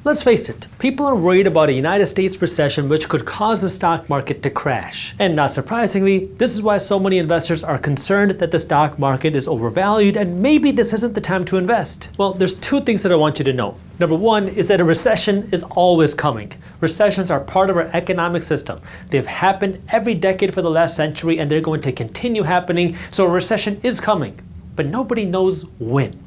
Let's face it, people are worried about a United States recession which could cause the stock market to crash. And not surprisingly, this is why so many investors are concerned that the stock market is overvalued and maybe this isn't the time to invest. Well, there's two things that I want you to know. Number one is that a recession is always coming. Recessions are part of our economic system. They've happened every decade for the last century and they're going to continue happening, so a recession is coming. But nobody knows when.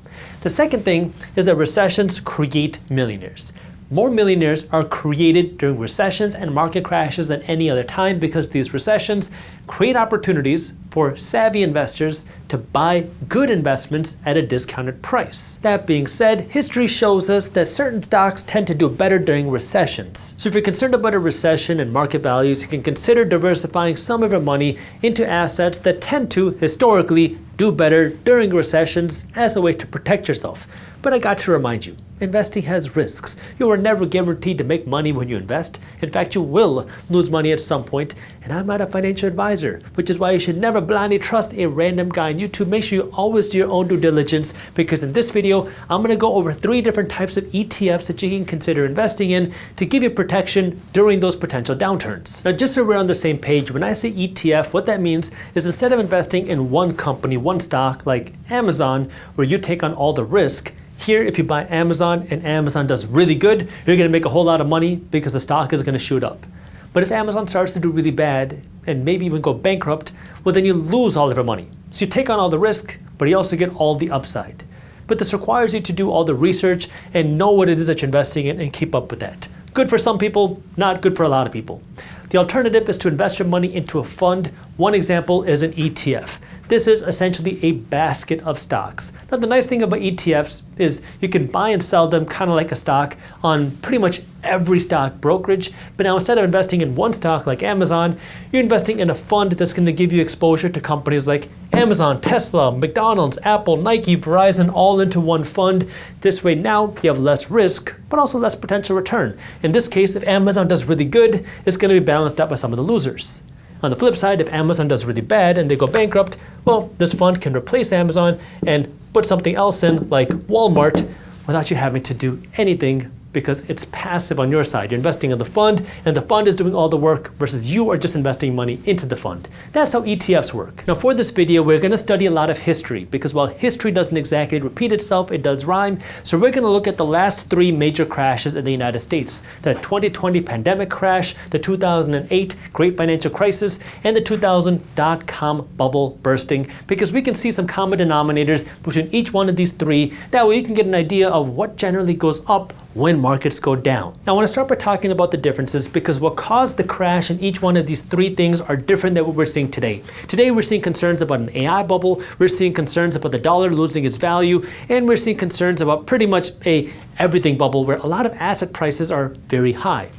The second thing is that recessions create millionaires. More millionaires are created during recessions and market crashes than any other time because these recessions create opportunities for savvy investors to buy good investments at a discounted price. That being said, history shows us that certain stocks tend to do better during recessions. So if you're concerned about a recession and market values, you can consider diversifying some of your money into assets that tend to, historically, do better during recessions as a way to protect yourself. But I got to remind you, investing has risks. You are never guaranteed to make money when you invest. In fact, you will lose money at some point, and I'm not a financial advisor, which is why you should never blindly trust a random guy on YouTube. Make sure you always do your own due diligence, because in this video, I'm going to go over 3 different types of ETFs that you can consider investing in to give you protection during those potential downturns. Now, just so we're on the same page, when I say ETF, what that means is instead of investing in one company, one stock like Amazon, where you take on all the risk, here, if you buy Amazon and Amazon does really good, you're going to make a whole lot of money because the stock is going to shoot up. But if Amazon starts to do really bad and maybe even go bankrupt, well, then you lose all of your money. So you take on all the risk, but you also get all the upside. But this requires you to do all the research and know what it is that you're investing in and keep up with that. Good for some people, not good for a lot of people. The alternative is to invest your money into a fund. One example is an ETF. This is essentially a basket of stocks. Now, the nice thing about ETFs is you can buy and sell them kind of like a stock on pretty much every stock brokerage. But now, instead of investing in one stock like Amazon, you're investing in a fund that's going to give you exposure to companies like Amazon, Tesla, McDonald's, Apple, Nike, Verizon, all into one fund. This way now you have less risk, but also less potential return. In this case, if Amazon does really good, it's going to be balanced out by some of the losers. On the flip side, if Amazon does really bad and they go bankrupt, well, this fund can replace Amazon and put something else in, like Walmart, without you having to do anything because it's passive on your side. You're investing in the fund, and the fund is doing all the work versus you are just investing money into the fund. That's how ETFs work. Now, for this video, we're going to study a lot of history because while history doesn't exactly repeat itself, it does rhyme. So we're going to look at the last 3 major crashes in the United States: the 2020 pandemic crash, the 2008 Great Financial Crisis, and the 2000 dot-com bubble bursting, because we can see some common denominators between each one of these 3. That way you can get an idea of what generally goes up when markets go down. Now, I want to start by talking about the differences because what caused the crash in each one of these 3 things are different than what we're seeing today. Today, we're seeing concerns about an AI bubble, we're seeing concerns about the dollar losing its value, and we're seeing concerns about pretty much a everything bubble where a lot of asset prices are very high.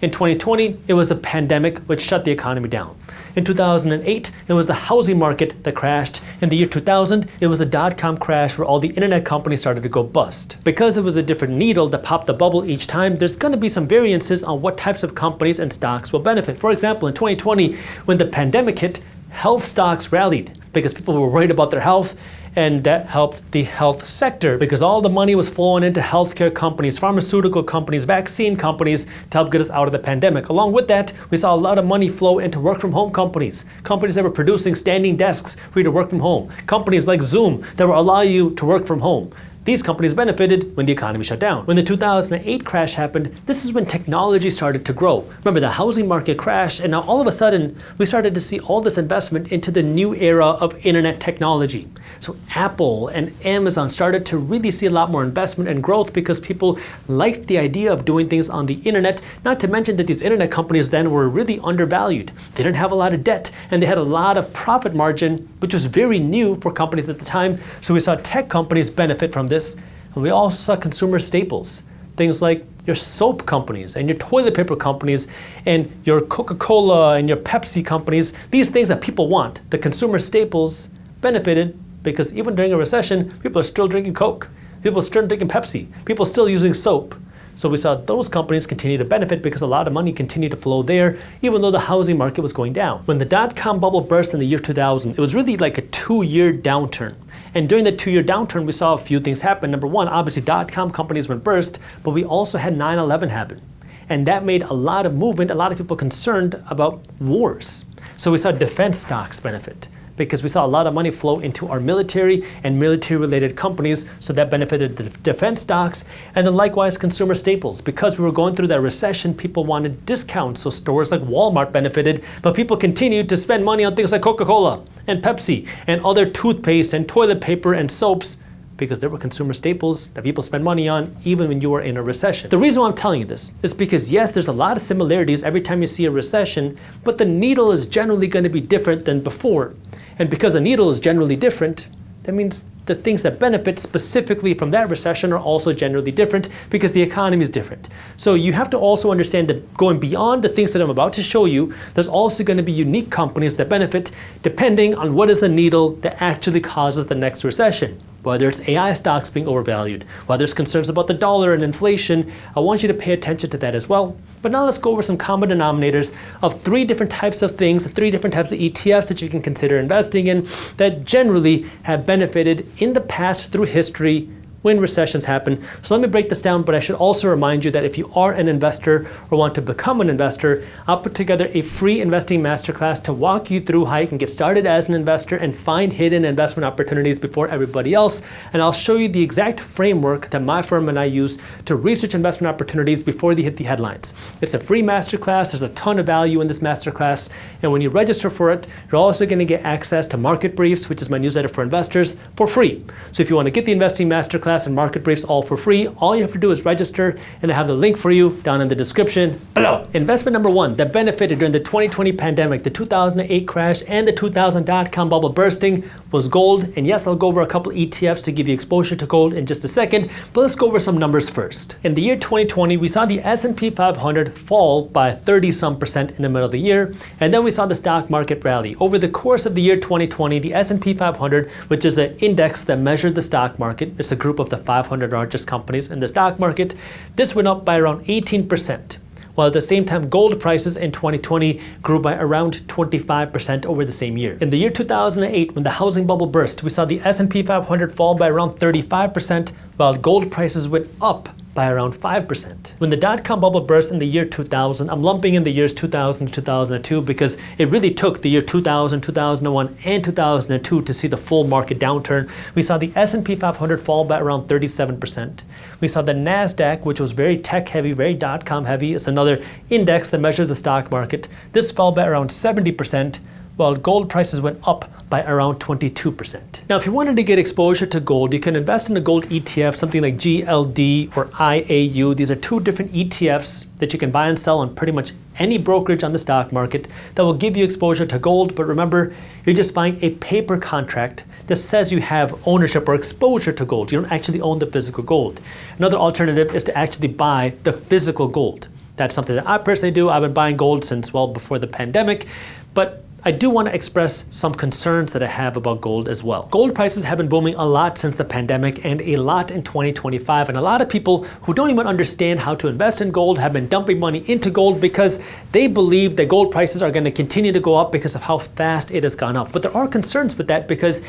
In 2020, it was a pandemic which shut the economy down. In 2008, it was the housing market that crashed. In the year 2000, it was the dot-com crash where all the internet companies started to go bust. Because it was a different needle that popped the bubble each time, there's going to be some variances on what types of companies and stocks will benefit. For example, in 2020, when the pandemic hit, health stocks rallied because people were worried about their health, and that helped the health sector because all the money was flowing into healthcare companies, pharmaceutical companies, vaccine companies to help get us out of the pandemic. Along with that, we saw a lot of money flow into work from home companies that were producing standing desks for you to work from home, companies like Zoom that will allow you to work from home. These companies benefited when the economy shut down. When the 2008 crash happened, this is when technology started to grow. Remember, the housing market crashed, and now all of a sudden, we started to see all this investment into the new era of internet technology. So Apple and Amazon started to really see a lot more investment and growth because people liked the idea of doing things on the internet, not to mention that these internet companies then were really undervalued. They didn't have a lot of debt, and they had a lot of profit margin, which was very new for companies at the time. So we saw tech companies benefit from this, and we also saw consumer staples, things like your soap companies and your toilet paper companies and your Coca-Cola and your Pepsi companies, these things that people want. The consumer staples benefited because even during a recession, people are still drinking Coke, people are still drinking Pepsi, people are still using soap. So we saw those companies continue to benefit because a lot of money continued to flow there, even though the housing market was going down. When the dot-com bubble burst in the year 2000, it was really like a 2-year downturn. And during the 2-year downturn, we saw a few things happen. Number one, obviously dot-com companies went burst, but we also had 9/11 happen. And that made a lot of movement, a lot of people concerned about wars. So we saw defense stocks benefit because we saw a lot of money flow into our military and military-related companies, so that benefited the defense stocks. And then likewise, consumer staples. Because we were going through that recession, people wanted discounts, so stores like Walmart benefited, but people continued to spend money on things like Coca-Cola and Pepsi and other toothpaste and toilet paper and soaps, because there were consumer staples that people spend money on even when you were in a recession. The reason why I'm telling you this is because yes, there's a lot of similarities every time you see a recession, but the needle is generally going to be different than before. And because the needle is generally different, that means the things that benefit specifically from that recession are also generally different because the economy is different. So you have to also understand that going beyond the things that I'm about to show you, there's also going to be unique companies that benefit depending on what is the needle that actually causes the next recession. Whether it's AI stocks being overvalued, whether it's concerns about the dollar and inflation, I want you to pay attention to that as well. But now let's go over some common denominators of 3 different types of things, 3 different types of ETFs that you can consider investing in that generally have benefited in the past through history when recessions happen. So let me break this down, but I should also remind you that if you are an investor or want to become an investor, I'll put together a free investing masterclass to walk you through how you can get started as an investor and find hidden investment opportunities before everybody else. And I'll show you the exact framework that my firm and I use to research investment opportunities before they hit the headlines. It's a free masterclass. There's a ton of value in this masterclass. And when you register for it, you're also going to get access to Market Briefs, which is my newsletter for investors, for free. So if you want to get the investing masterclass and Market Briefs all for free, all you have to do is register, and I have the link for you down in the description below. Investment number 1 that benefited during the 2020 pandemic, the 2008 crash, and the 2000 dot-com bubble bursting was gold. And yes, I'll go over a couple ETFs to give you exposure to gold in just a second, but let's go over some numbers first. In the year 2020, we saw the S&P 500 fall by 30-some% in the middle of the year, and then we saw the stock market rally. Over the course of the year 2020, the S&P 500, which is an index that measured the stock market, it's a group of the 500 largest companies in the stock market, this went up by around 18%. While at the same time, gold prices in 2020 grew by around 25% over the same year. In the year 2008, when the housing bubble burst, we saw the S&P 500 fall by around 35%, while gold prices went up by around 5%. When the dot-com bubble burst in the year 2000, I'm lumping in the years 2000 to 2002 because it really took the year 2000, 2001, and 2002 to see the full market downturn. We saw the S&P 500 fall by around 37%. We saw the NASDAQ, which was very tech-heavy, very dot-com heavy. It's another index that measures the stock market. This fell by around 70%, while gold prices went up by around 22%. Now, if you wanted to get exposure to gold, you can invest in a gold ETF, something like GLD or IAU. These are 2 different ETFs that you can buy and sell on pretty much any brokerage on the stock market that will give you exposure to gold. But remember, you're just buying a paper contract that says you have ownership or exposure to gold. You don't actually own the physical gold. Another alternative is to actually buy the physical gold. That's something that I personally do. I've been buying gold since well before the pandemic, but I do want to express some concerns that I have about gold as well. Gold prices have been booming a lot since the pandemic and a lot in 2025. And a lot of people who don't even understand how to invest in gold have been dumping money into gold because they believe that gold prices are going to continue to go up because of how fast it has gone up. But there are concerns with that because,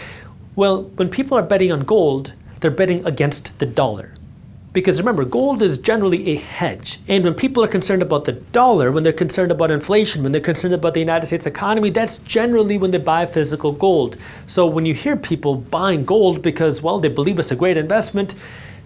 well, when people are betting on gold, they're betting against the dollar. Because remember, gold is generally a hedge. And when people are concerned about the dollar, when they're concerned about inflation, when they're concerned about the United States economy, that's generally when they buy physical gold. So when you hear people buying gold because, well, they believe it's a great investment,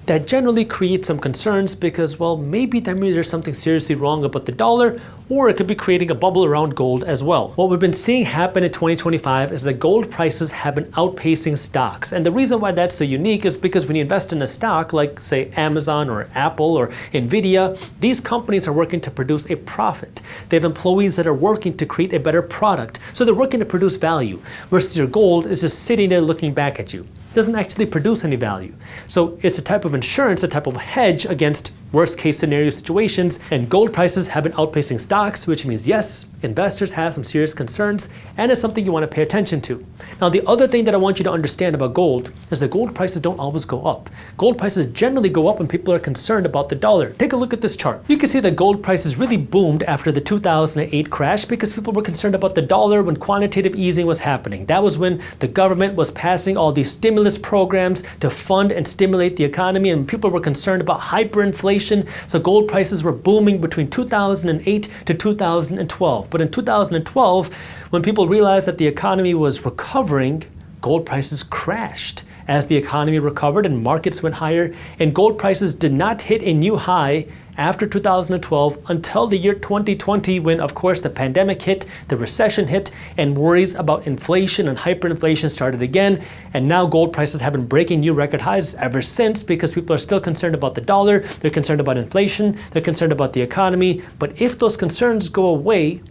that generally creates some concerns because, well, maybe that means there's something seriously wrong about the dollar, or it could be creating a bubble around gold as well. What we've been seeing happen in 2025 is that gold prices have been outpacing stocks. And the reason why that's so unique is because when you invest in a stock like, say, Amazon or Apple or Nvidia, these companies are working to produce a profit. They have employees that are working to create a better product. So they're working to produce value, versus your gold is just sitting there looking back at you. Doesn't actually produce any value. So it's a type of insurance, a type of hedge against worst case scenario situations, and gold prices have been outpacing stocks, which means yes, investors have some serious concerns, and it's something you want to pay attention to. Now, the other thing that I want you to understand about gold is that gold prices don't always go up. Gold prices generally go up when people are concerned about the dollar. Take a look at this chart. You can see that gold prices really boomed after the 2008 crash because people were concerned about the dollar when quantitative easing was happening. That was when the government was passing all these stimulus programs to fund and stimulate the economy, and people were concerned about hyperinflation. So gold prices were booming between 2008 to 2012. But in 2012, when people realized that the economy was recovering, gold prices crashed as the economy recovered and markets went higher, and gold prices did not hit a new high after 2012 until the year 2020, when of course the pandemic hit, the recession hit, and worries about inflation and hyperinflation started again. And now gold prices have been breaking new record highs ever since because people are still concerned about the dollar, they're concerned about inflation, they're concerned about the economy. But if those concerns go away,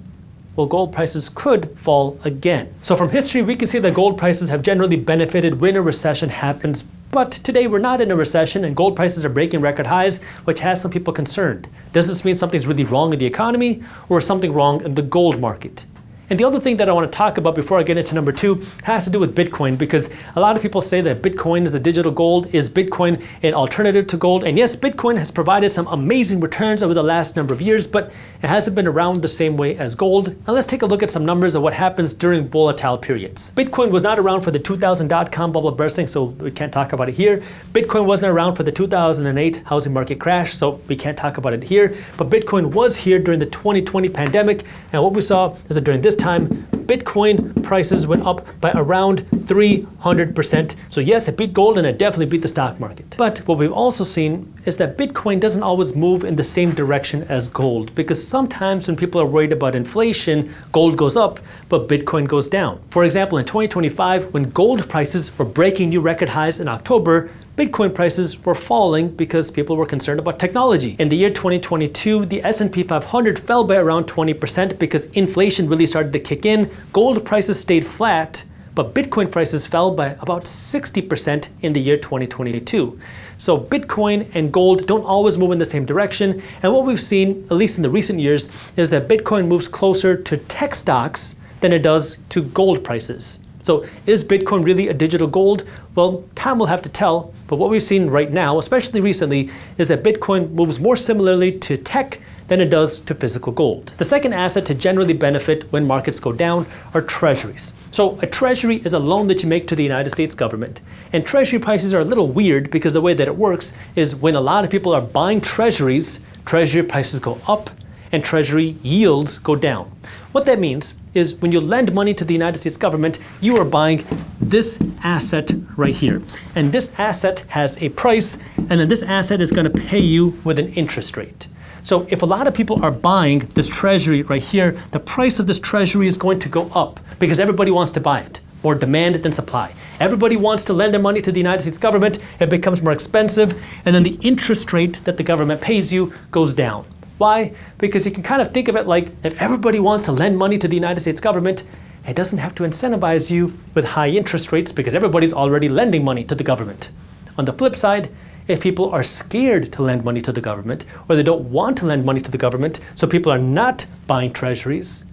well, gold prices could fall again. So from history, we can see that gold prices have generally benefited when a recession happens. But today we're not in a recession and gold prices are breaking record highs, which has some people concerned. Does this mean something's really wrong in the economy or is something wrong in the gold market? And the other thing that I want to talk about before I get into number 2 has to do with Bitcoin, because a lot of people say that Bitcoin is the digital gold. Is Bitcoin an alternative to gold? And yes, Bitcoin has provided some amazing returns over the last number of years, but it hasn't been around the same way as gold. Now let's take a look at some numbers of what happens during volatile periods. Bitcoin was not around for the 2000 dot-com bubble bursting, so we can't talk about it here. Bitcoin wasn't around for the 2008 housing market crash, so we can't talk about it here. But Bitcoin was here during the 2020 pandemic, and what we saw is that during this time, Bitcoin prices went up by around 300%. So yes, it beat gold and it definitely beat the stock market. But what we've also seen is that Bitcoin doesn't always move in the same direction as gold, because sometimes when people are worried about inflation, gold goes up, but Bitcoin goes down. For example, in 2025, when gold prices were breaking new record highs in October, Bitcoin prices were falling because people were concerned about technology. In the year 2022, the S&P 500 fell by around 20% because inflation really started to kick in. Gold prices stayed flat, but Bitcoin prices fell by about 60% in the year 2022. So Bitcoin and gold don't always move in the same direction. And what we've seen, at least in the recent years, is that Bitcoin moves closer to tech stocks than it does to gold prices. So is Bitcoin really a digital gold? Well, time will have to tell, but what we've seen right now, especially recently, is that Bitcoin moves more similarly to tech than it does to physical gold. The second asset to generally benefit when markets go down are treasuries. So a treasury is a loan that you make to the United States government. And treasury prices are a little weird because the way that it works is when a lot of people are buying treasuries, treasury prices go up and treasury yields go down. What that means is when you lend money to the United States government, you are buying this asset right here. And this asset has a price, and then this asset is going to pay you with an interest rate. So if a lot of people are buying this treasury right here, the price of this treasury is going to go up because everybody wants to buy it. More demand than supply. Everybody wants to lend their money to the United States government. It becomes more expensive, and then the interest rate that the government pays you goes down. Why? Because you can kind of think of it like if everybody wants to lend money to the United States government, it doesn't have to incentivize you with high interest rates because everybody's already lending money to the government. On the flip side, if people are scared to lend money to the government, or they don't want to lend money to the government, so people are not buying treasuries,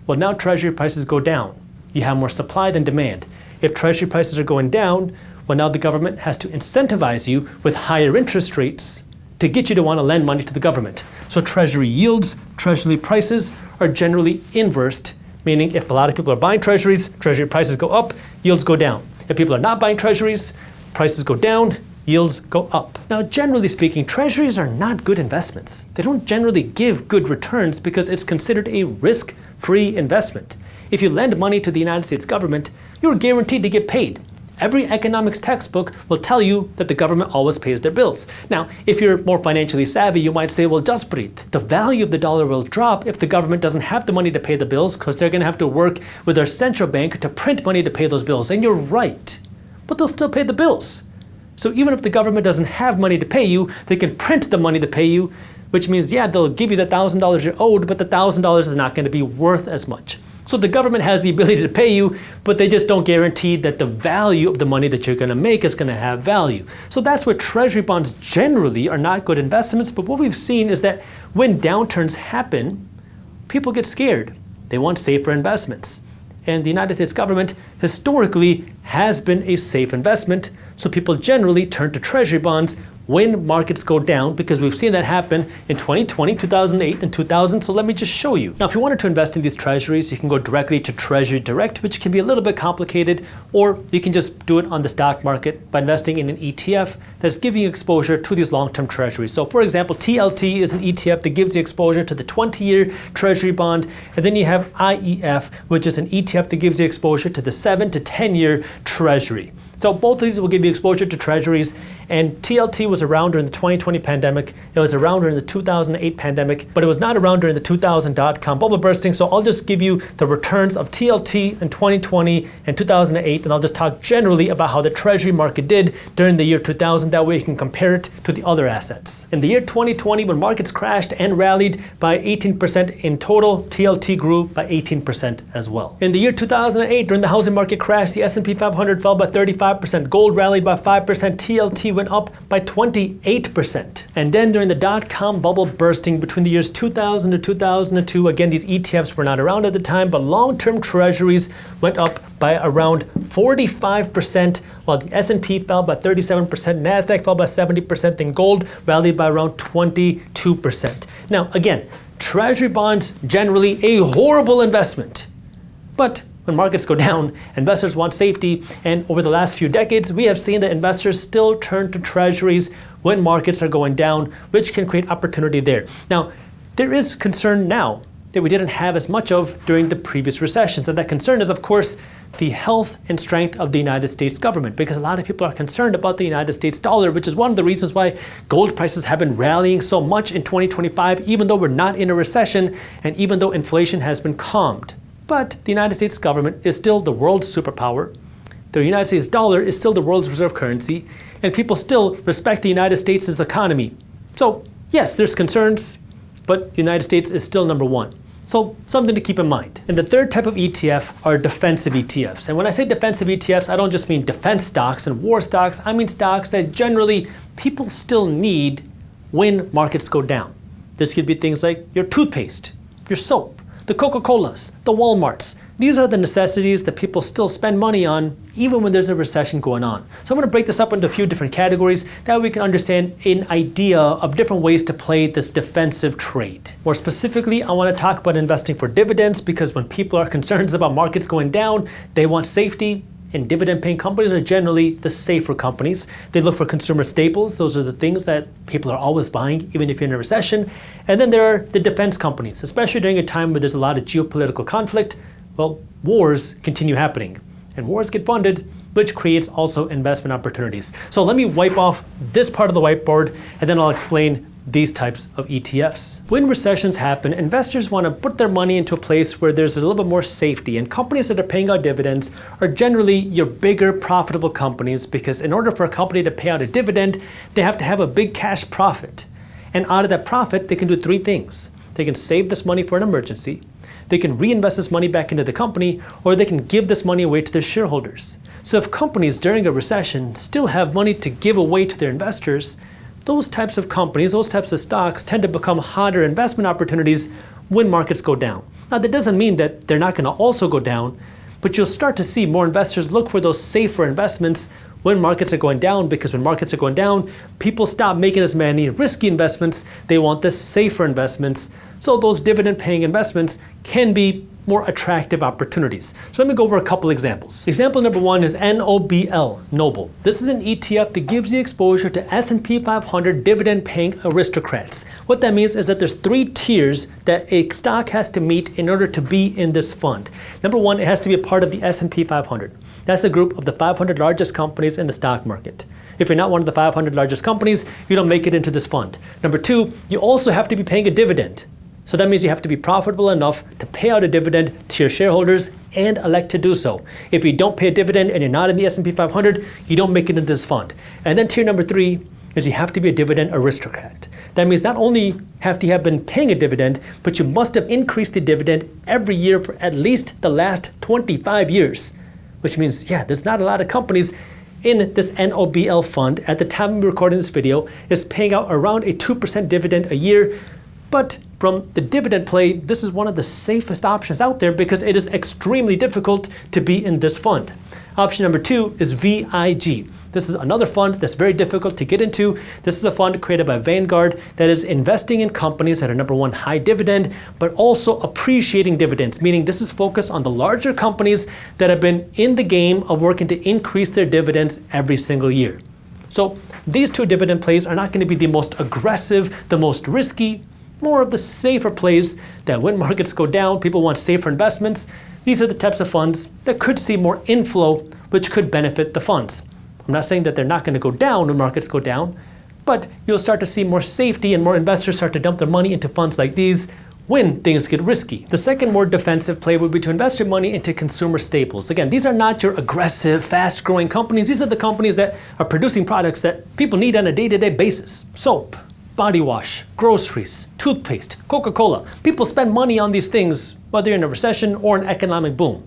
well, now treasury prices go down. You have more supply than demand. If treasury prices are going down, well, now the government has to incentivize you with higher interest rates to get you to want to lend money to the government. So treasury yields, treasury prices are generally inversed, meaning if a lot of people are buying treasuries, treasury prices go up, yields go down. If people are not buying treasuries, prices go down, yields go up. Now, generally speaking, treasuries are not good investments. They don't generally give good returns because it's considered a risk-free investment. If you lend money to the United States government, you're guaranteed to get paid. Every economics textbook will tell you that the government always pays their bills. Now, if you're more financially savvy, you might say, well, Jaspreet, the value of the dollar will drop if the government doesn't have the money to pay the bills because they're going to have to work with their central bank to print money to pay those bills. And you're right, but they'll still pay the bills. So even if the government doesn't have money to pay you, they can print the money to pay you, which means, yeah, they'll give you the $1,000 you're owed, but the $1,000 is not going to be worth as much. So the government has the ability to pay you, but they just don't guarantee that the value of the money that you're going to make is going to have value. So that's why treasury bonds generally are not good investments. But what we've seen is that when downturns happen, people get scared. They want safer investments. And the United States government historically has been a safe investment. So people generally turn to treasury bonds when markets go down, because we've seen that happen in 2020, 2008, and 2000. So let me just show you. Now, if you wanted to invest in these treasuries, you can go directly to Treasury Direct, which can be a little bit complicated, or you can just do it on the stock market by investing in an ETF that's giving you exposure to these long-term treasuries. So for example, TLT is an ETF that gives you exposure to the 20-year treasury bond, and then you have IEF, which is an ETF that gives you exposure to the 7 to 10-year treasury. So both of these will give you exposure to treasuries, and TLT was around during the 2020 pandemic, it was around during the 2008 pandemic, but it was not around during the 2000 dot-com bubble bursting. So I'll just give you the returns of TLT in 2020 and 2008, and I'll just talk generally about how the treasury market did during the year 2000. That way you can compare it to the other assets. In the year 2020, when markets crashed and rallied by 18% in total, TLT grew by 18% as well. In the year 2008, during the housing market crash, the S&P 500 fell by 35%, gold rallied by 5%, TLT went up by 28%. And then during the dot-com bubble bursting between the years 2000 to 2002, again, these ETFs were not around at the time, but long-term treasuries went up by around 45%, while the S&P fell by 37%, NASDAQ fell by 70%, then gold rallied by around 22%. Now, again, treasury bonds, generally a horrible investment, but when markets go down, investors want safety, and over the last few decades, we have seen that investors still turn to treasuries when markets are going down, which can create opportunity there. Now, there is concern now that we didn't have as much of during the previous recessions, and that concern is, of course, the health and strength of the United States government, because a lot of people are concerned about the United States dollar, which is one of the reasons why gold prices have been rallying so much in 2025, even though we're not in a recession and even though inflation has been calmed. But the United States government is still the world's superpower. The United States dollar is still the world's reserve currency, and people still respect the United States' economy. So yes, there's concerns, but the United States is still number one. So something to keep in mind. And the third type of ETF are defensive ETFs. And when I say defensive ETFs, I don't just mean defense stocks and war stocks. I mean stocks that generally people still need when markets go down. This could be things like your toothpaste, your soap, the Coca-Colas, the Walmarts. These are the necessities that people still spend money on even when there's a recession going on. So I'm going to break this up into a few different categories that we can understand an idea of different ways to play this defensive trade. More specifically, I want to talk about investing for dividends, because when people are concerned about markets going down, they want safety. And dividend-paying companies are generally the safer companies. They look for consumer staples. Those are the things that people are always buying, even if you're in a recession. And then there are the defense companies, especially during a time where there's a lot of geopolitical conflict. Well, wars continue happening, and wars get funded, which creates also investment opportunities. So let me wipe off this part of the whiteboard, and then I'll explain these types of ETFs. When recessions happen, investors want to put their money into a place where there's a little bit more safety, and companies that are paying out dividends are generally your bigger profitable companies, because in order for a company to pay out a dividend, they have to have a big cash profit. And out of that profit, they can do three things. They can save this money for an emergency, they can reinvest this money back into the company, or they can give this money away to their shareholders. So if companies during a recession still have money to give away to their investors, those types of companies, those types of stocks tend to become hotter investment opportunities when markets go down. Now, that doesn't mean that they're not going to also go down, but you'll start to see more investors look for those safer investments when markets are going down, because when markets are going down, people stop making as many risky investments. They want the safer investments. So those dividend-paying investments can be more attractive opportunities. So let me go over a couple examples. Example number one is NOBL, Noble. This is an ETF that gives you exposure to S&P 500 dividend-paying aristocrats. What that means is that there's three tiers that a stock has to meet in order to be in this fund. Number one, it has to be a part of the S&P 500. That's a group of the 500 largest companies in the stock market. If you're not one of the 500 largest companies, you don't make it into this fund. Number two, you also have to be paying a dividend. So that means you have to be profitable enough to pay out a dividend to your shareholders and elect to do so. If you don't pay a dividend and you're not in the S&P 500, you don't make it into this fund. And then tier number three is you have to be a dividend aristocrat. That means not only have you have been paying a dividend, but you must have increased the dividend every year for at least the last 25 years. Which means, yeah, there's not a lot of companies in this NOBL fund at the time of recording this video is paying out around a 2% dividend a year. But from the dividend play, this is one of the safest options out there because it is extremely difficult to be in this fund. Option number 2 is VIG. This is another fund that's very difficult to get into. This is a fund created by Vanguard that is investing in companies that are number 1, high dividend, but also appreciating dividends, meaning this is focused on the larger companies that have been in the game of working to increase their dividends every single year. So these two dividend plays are not going to be the most aggressive, the most risky, more of the safer plays that when markets go down, people want safer investments. These are the types of funds that could see more inflow, which could benefit the funds. I'm not saying that they're not going to go down when markets go down, but you'll start to see more safety and more investors start to dump their money into funds like these when things get risky. The second more defensive play would be to invest your money into consumer staples. Again, these are not your aggressive, fast-growing companies. These are the companies that are producing products that people need on a day-to-day basis. Soap, body wash, groceries, toothpaste, Coca-Cola. People spend money on these things whether you're in a recession or an economic boom.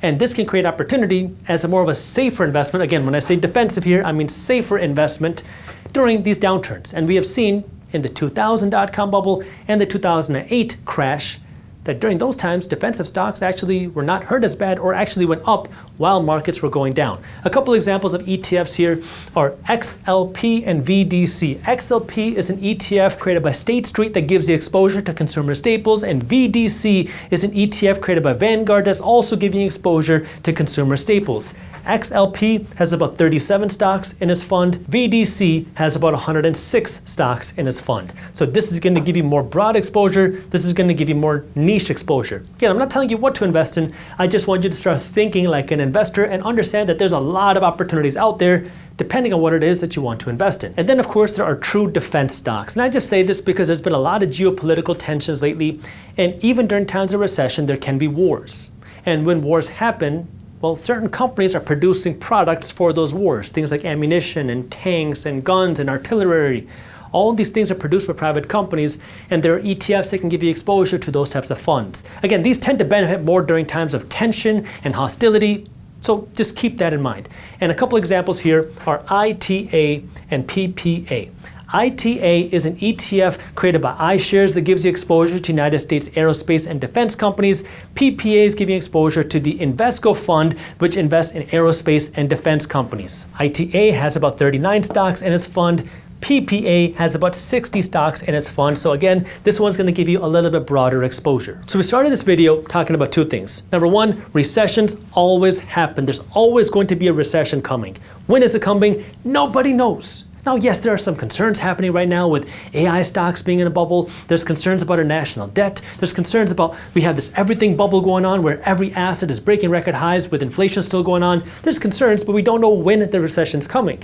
And this can create opportunity as a more of a safer investment. Again, when I say defensive here, I mean safer investment during these downturns. And we have seen in the 2000 dot-com bubble and the 2008 crash that during those times, defensive stocks actually were not hurt as bad or actually went up while markets were going down. A couple examples of ETFs here are XLP and VDC. XLP is an ETF created by State Street that gives you exposure to consumer staples, and VDC is an ETF created by Vanguard that's also giving you exposure to consumer staples. XLP has about 37 stocks in its fund. VDC has about 106 stocks in its fund. So this is going to give you more broad exposure. This is going to give you more niche exposure. Again, I'm not telling you what to invest in. I just want you to start thinking like an investor and understand that there's a lot of opportunities out there depending on what it is that you want to invest in. And then of course there are true defense stocks. And I just say this because there's been a lot of geopolitical tensions lately, and even during times of recession there can be wars. And when wars happen, well, certain companies are producing products for those wars, things like ammunition and tanks and guns and artillery. All these things are produced by private companies, and there are ETFs that can give you exposure to those types of funds. Again, these tend to benefit more during times of tension and hostility, so just keep that in mind. And a couple examples here are ITA and PPA. ITA is an ETF created by iShares that gives you exposure to United States aerospace and defense companies. PPA is giving exposure to the Invesco fund, which invests in aerospace and defense companies. ITA has about 39 stocks in its fund. PPA has about 60 stocks in its fund. So again, this one's going to give you a little bit broader exposure. So we started this video talking about two things. Number one, recessions always happen. There's always going to be a recession coming. When is it coming? Nobody knows. Now, yes, there are some concerns happening right now with AI stocks being in a bubble. There's concerns about our national debt. There's concerns about we have this everything bubble going on where every asset is breaking record highs with inflation still going on. There's concerns, but we don't know when the recession's coming.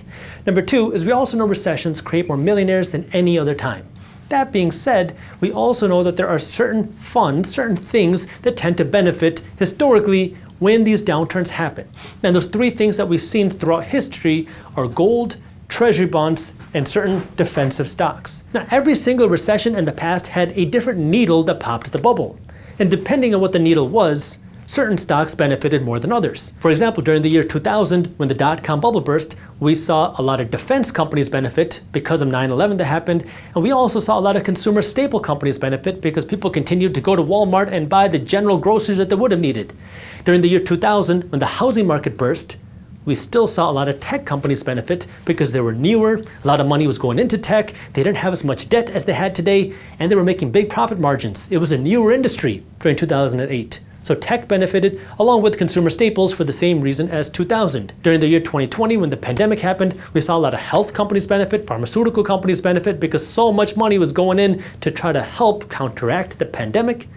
Number two is we also know recessions create more millionaires than any other time. That being said, we also know that there are certain funds, certain things that tend to benefit historically when these downturns happen. And those three things that we've seen throughout history are gold, treasury bonds, and certain defensive stocks. Now, every single recession in the past had a different needle that popped the bubble. And depending on what the needle was, certain stocks benefited more than others. For example, during the year 2000, when the dot-com bubble burst, we saw a lot of defense companies benefit because of 9/11 that happened, and we also saw a lot of consumer staple companies benefit because people continued to go to Walmart and buy the general groceries that they would have needed. During the year 2000, when the housing market burst, we still saw a lot of tech companies benefit because they were newer, a lot of money was going into tech, they didn't have as much debt as they had today, and they were making big profit margins. It was a newer industry during 2008. So tech benefited along with consumer staples for the same reason as 2000. During the year 2020, when the pandemic happened, we saw a lot of health companies benefit, pharmaceutical companies benefit because so much money was going in to try to help counteract the pandemic.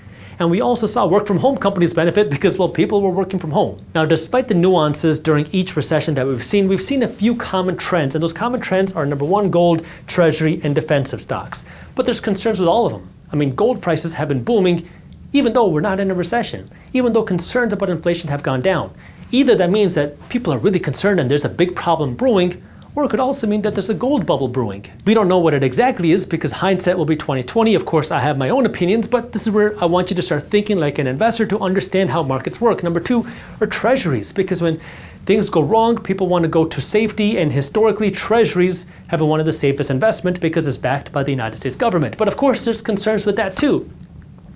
And we also saw work from home companies benefit because, well, people were working from home. Now, despite the nuances during each recession that we've seen a few common trends. And those common trends are number one, gold, treasury, and defensive stocks. But there's concerns with all of them. I mean, gold prices have been booming even though we're not in a recession, even though concerns about inflation have gone down. Either that means that people are really concerned and there's a big problem brewing, Or it could also mean that there's a gold bubble brewing. We don't know what it exactly is because hindsight will be 20/20. Of course, I have my own opinions, but this is where I want you to start thinking like an investor to understand how markets work. Number two are treasuries, because when things go wrong, people want to go to safety, and historically, treasuries have been one of the safest investments because it's backed by the United States government. But of course, there's concerns with that too,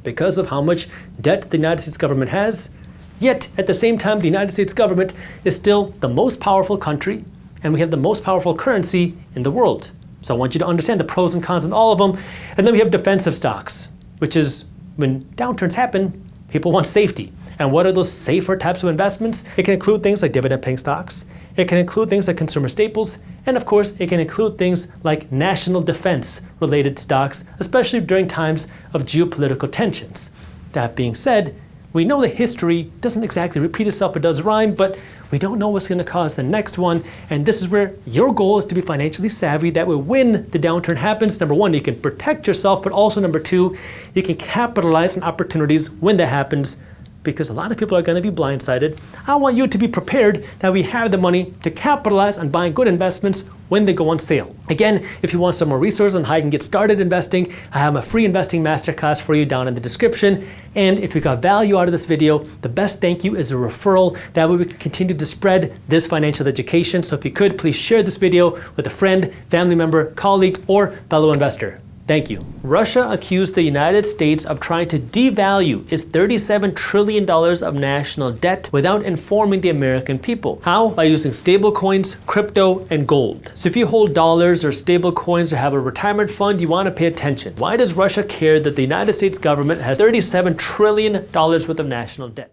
because of how much debt the United States government has. Yet, at the same time, the United States government is still the most powerful country, and we have the most powerful currency in the world. So I want you to understand the pros and cons of all of them. And then we have defensive stocks, which is when downturns happen, people want safety. And what are those safer types of investments? It can include things like dividend-paying stocks. It can include things like consumer staples. And of course, it can include things like national defense-related stocks, especially during times of geopolitical tensions. That being said, we know that history doesn't exactly repeat itself, it does rhyme, but we don't know what's going to cause the next one. And this is where your goal is to be financially savvy. That way, when the downturn happens, number one, you can protect yourself, but also number two, you can capitalize on opportunities when that happens, because a lot of people are going to be blindsided. I want you to be prepared that we have the money to capitalize on buying good investments when they go on sale. Again, if you want some more resources on how you can get started investing, I have a free investing masterclass for you down in the description. And if you got value out of this video, the best thank you is a referral. That way we can continue to spread this financial education. So if you could, please share this video with a friend, family member, colleague, or fellow investor. Thank you. Russia accused the United States of trying to devalue its $37 trillion of national debt without informing the American people. How? By using stable coins, crypto, and gold. So if you hold dollars or stable coins or have a retirement fund, you want to pay attention. Why does Russia care that the United States government has $37 trillion worth of national debt?